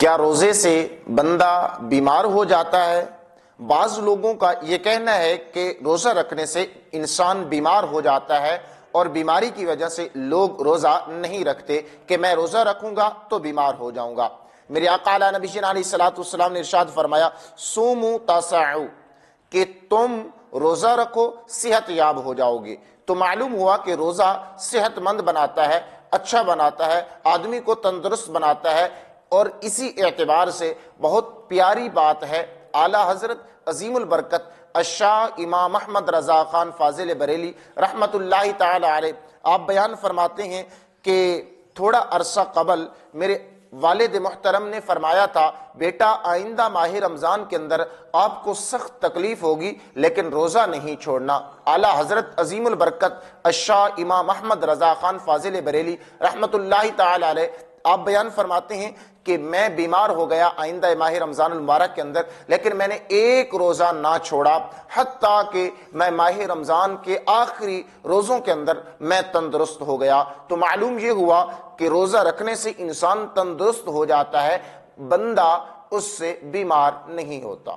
کیا روزے سے بندہ بیمار ہو جاتا ہے؟ بعض لوگوں کا یہ کہنا ہے کہ روزہ رکھنے سے انسان بیمار ہو جاتا ہے اور بیماری کی وجہ سے لوگ روزہ نہیں رکھتے کہ میں روزہ رکھوں گا تو بیمار ہو جاؤں گا۔ میرے آقا اعلیٰ نبی علیہ الصلوۃ والسلام نے ارشاد فرمایا صوموا تصعوا، کہ تم روزہ رکھو صحت یاب ہو جاؤ گے۔ تو معلوم ہوا کہ روزہ صحت مند بناتا ہے، اچھا بناتا ہے، آدمی کو تندرست بناتا ہے، اور اسی اعتبار سے بہت پیاری بات ہے اعلیٰ حضرت عظیم البرکت الشاہ امام احمد رضا خان فاضل بریلی رحمت اللہ تعالی علیہ، آپ بیان فرماتے ہیں کہ تھوڑا عرصہ قبل میرے والد محترم نے فرمایا تھا بیٹا آئندہ ماہ رمضان کے اندر آپ کو سخت تکلیف ہوگی لیکن روزہ نہیں چھوڑنا۔ اعلیٰ حضرت عظیم البرکت الشاہ امام احمد رضا خان فاضل بریلی رحمت اللہ تعالی علیہ آپ بیان فرماتے ہیں کہ میں بیمار ہو گیا آئندہ ماہ رمضان المبارک کے اندر، لیکن میں نے ایک روزہ نہ چھوڑا حتیٰ کہ میں ماہ رمضان کے آخری روزوں کے اندر میں تندرست ہو گیا۔ تو معلوم یہ ہوا کہ روزہ رکھنے سے انسان تندرست ہو جاتا ہے، بندہ اس سے بیمار نہیں ہوتا۔